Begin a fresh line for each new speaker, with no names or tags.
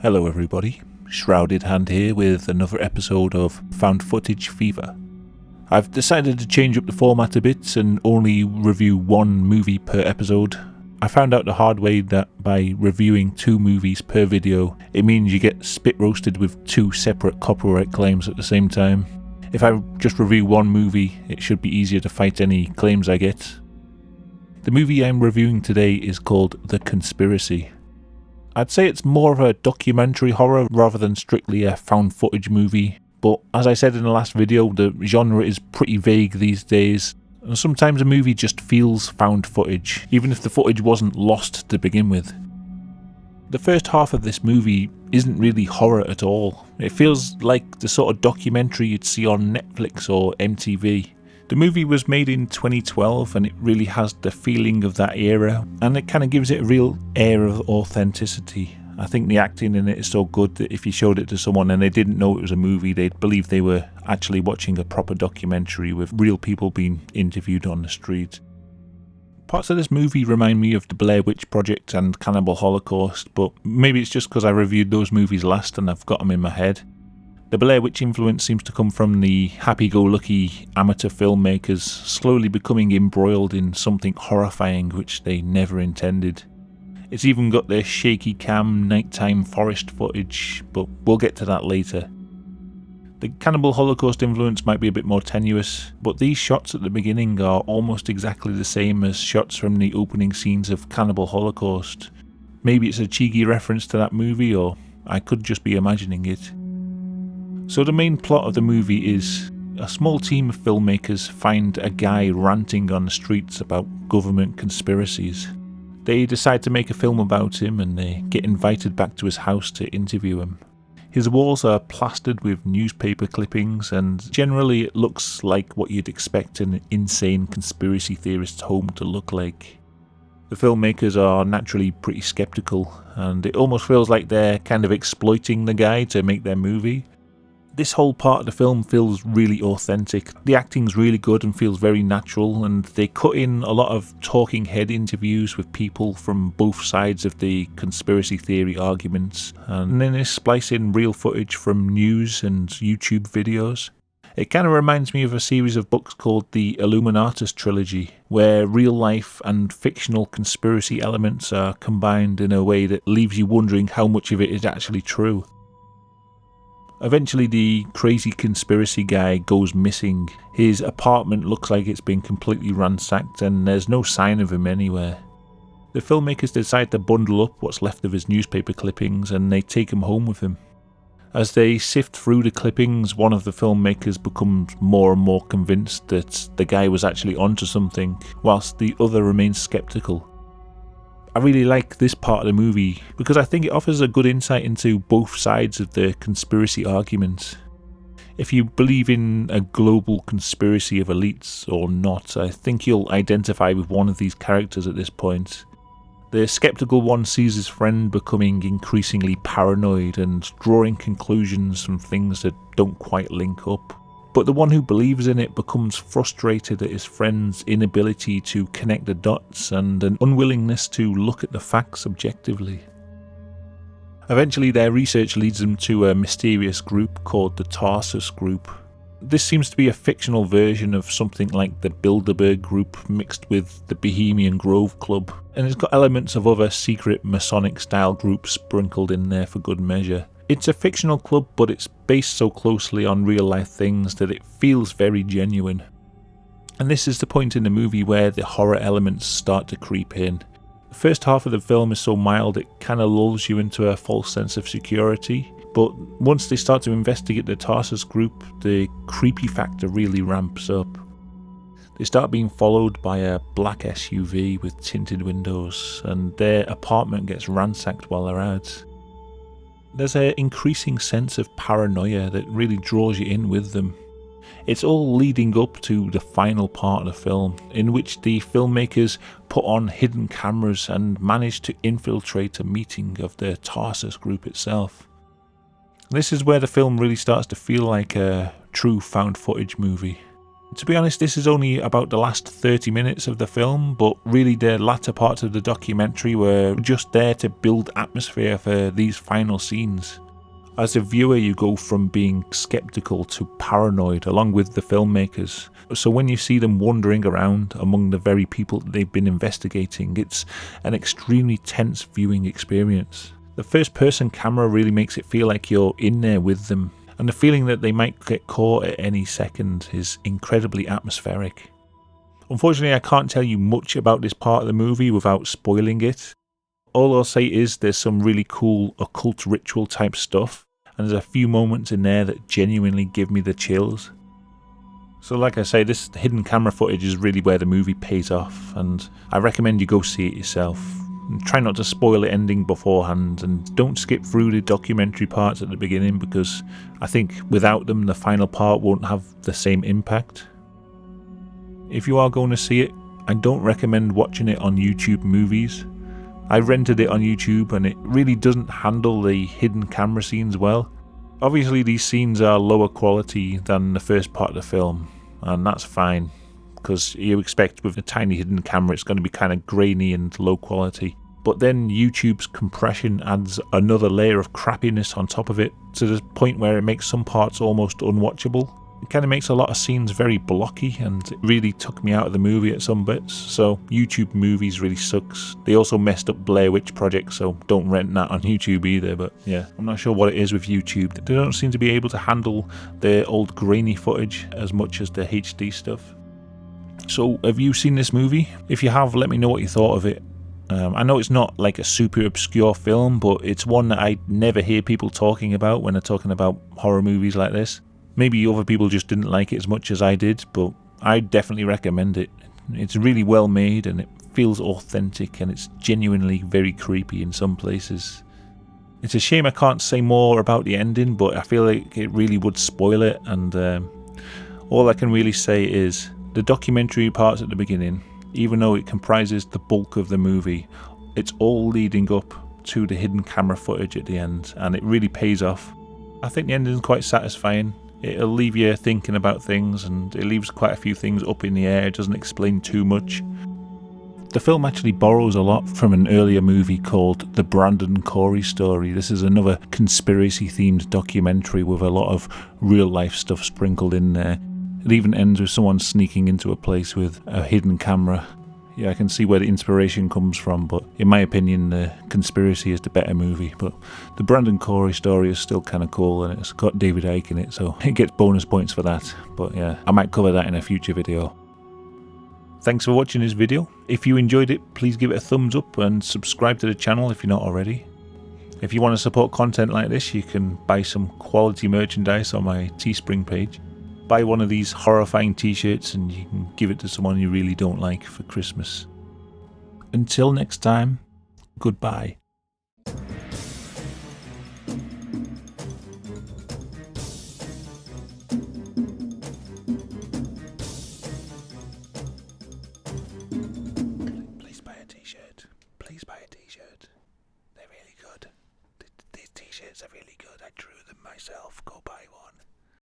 Hello everybody, Shrouded Hand here with another episode of Found Footage Fever. I've decided to change up the format a bit and only review one movie per episode. I found out the hard way that by reviewing two movies per video, it means you get spit roasted with two separate copyright claims at the same time. If I just review one movie, it should be easier to fight any claims I get. The movie I'm reviewing today is called The Conspiracy. I'd say it's more of a documentary horror rather than strictly a found footage movie, but as I said in the last video, the genre is pretty vague these days, and sometimes a movie just feels found footage, even if the footage wasn't lost to begin with. The first half of this movie isn't really horror at all. It feels like the sort of documentary you'd see on Netflix or MTV. The movie was made in 2012 and it really has the feeling of that era, and it kind of gives it a real air of authenticity. I think the acting in it is so good that if you showed it to someone and they didn't know it was a movie, they'd believe they were actually watching a proper documentary with real people being interviewed on the street. Parts of this movie remind me of the Blair Witch Project and Cannibal Holocaust, but maybe it's just because I reviewed those movies last and I've got them in my head. The Blair Witch influence seems to come from the happy-go-lucky amateur filmmakers slowly becoming embroiled in something horrifying which they never intended. It's even got the shaky cam nighttime forest footage, but we'll get to that later. The Cannibal Holocaust influence might be a bit more tenuous, but these shots at the beginning are almost exactly the same as shots from the opening scenes of Cannibal Holocaust. Maybe it's a cheeky reference to that movie, or I could just be imagining it. So the main plot of the movie is a small team of filmmakers find a guy ranting on the streets about government conspiracies. They decide to make a film about him and they get invited back to his house to interview him. His walls are plastered with newspaper clippings and generally it looks like what you'd expect an insane conspiracy theorist's home to look like. The filmmakers are naturally pretty skeptical and it almost feels like they're kind of exploiting the guy to make their movie. This whole part of the film feels really authentic. The acting's really good and feels very natural, and they cut in a lot of talking head interviews with people from both sides of the conspiracy theory arguments, and then they splice in real footage from news and YouTube videos. It kind of reminds me of a series of books called the Illuminatus trilogy, where real life and fictional conspiracy elements are combined in a way that leaves you wondering how much of it is actually true. Eventually the crazy conspiracy guy goes missing. His apartment looks like it's been completely ransacked and there's no sign of him anywhere. The filmmakers decide to bundle up what's left of his newspaper clippings and they take him home with him. As they sift through the clippings, one of the filmmakers becomes more and more convinced that the guy was actually onto something, whilst the other remains skeptical. I really like this part of the movie because I think it offers a good insight into both sides of the conspiracy argument. If you believe in a global conspiracy of elites or not, I think you'll identify with one of these characters at this point. The skeptical one sees his friend becoming increasingly paranoid and drawing conclusions from things that don't quite link up. But the one who believes in it becomes frustrated at his friend's inability to connect the dots and an unwillingness to look at the facts objectively. Eventually their research leads them to a mysterious group called the Tarsus Group. This seems to be a fictional version of something like the Bilderberg Group mixed with the Bohemian Grove Club, and it's got elements of other secret Masonic style groups sprinkled in there for good measure. It's a fictional club, but it's based so closely on real life things that it feels very genuine. And this is the point in the movie where the horror elements start to creep in. The first half of the film is so mild it kind of lulls you into a false sense of security, but once they start to investigate the Tarsus group, the creepy factor really ramps up. They start being followed by a black SUV with tinted windows, and their apartment gets ransacked while they're out. There's an increasing sense of paranoia that really draws you in with them. It's all leading up to the final part of the film, in which the filmmakers put on hidden cameras and manage to infiltrate a meeting of the Tarsus group itself. This is where the film really starts to feel like a true found footage movie. To be honest, this is only about the last 30 minutes of the film, but really the latter parts of the documentary were just there to build atmosphere for these final scenes. As a viewer, you go from being skeptical to paranoid along with the filmmakers. So when you see them wandering around among the very people that they've been investigating, it's an extremely tense viewing experience. The first person camera really makes it feel like you're in there with them, and the feeling that they might get caught at any second is incredibly atmospheric. Unfortunately, I can't tell you much about this part of the movie without spoiling it. All I'll say is there's some really cool occult ritual type stuff, and there's a few moments in there that genuinely give me the chills. So like I say, this hidden camera footage is really where the movie pays off, and I recommend you go see it yourself. And try not to spoil the ending beforehand, and don't skip through the documentary parts at the beginning, because I think without them the final part won't have the same impact. If you are going to see it, I don't recommend watching it on YouTube Movies. I rented it on YouTube and it really doesn't handle the hidden camera scenes well. Obviously these scenes are lower quality than the first part of the film, and that's fine, because you expect with a tiny hidden camera it's going to be kind of grainy and low quality. But then YouTube's compression adds another layer of crappiness on top of it, to the point where it makes some parts almost unwatchable. It kind of makes a lot of scenes very blocky, and it really took me out of the movie at some bits. So YouTube Movies really sucks. They also messed up Blair Witch Project, so don't rent that on YouTube either. But yeah, I'm not sure what it is with YouTube. They don't seem to be able to handle the old grainy footage as much as the HD stuff. So have you seen this movie? If you have, let me know what you thought of it. I know it's not like a super obscure film, but it's one that I never hear people talking about when they're talking about horror movies like this. Maybe other people just didn't like it as much as I did, but I definitely recommend it. It's really well made and it feels authentic, and it's genuinely very creepy in some places. It's a shame I can't say more about the ending, but I feel like it really would spoil it, and all I can really say is the documentary parts at the beginning, even though it comprises the bulk of the movie, it's all leading up to the hidden camera footage at the end, and it really pays off. I think the ending is quite satisfying. It'll leave you thinking about things, and it leaves quite a few things up in the air. It doesn't explain too much. The film actually borrows a lot from an earlier movie called The Brandon Corey Story. This is another conspiracy-themed documentary with a lot of real-life stuff sprinkled in there. It even ends with someone sneaking into a place with a hidden camera. Yeah, I can see where the inspiration comes from, but in my opinion, The Conspiracy is the better movie. But The Brandon Corey Story is still kind of cool, and it's got David Icke in it, so it gets bonus points for that. But yeah, I might cover that in a future video. Thanks for watching this video. If you enjoyed it, please give it a thumbs up and subscribe to the channel if you're not already. If you want to support content like this, you can buy some quality merchandise on my Teespring page. Buy one of these horrifying t-shirts and you can give it to someone you really don't like for Christmas. Until next time, goodbye. Please buy a t-shirt. Please buy a t-shirt. They're really good. These t-shirts are really good. I drew them myself. Go buy one.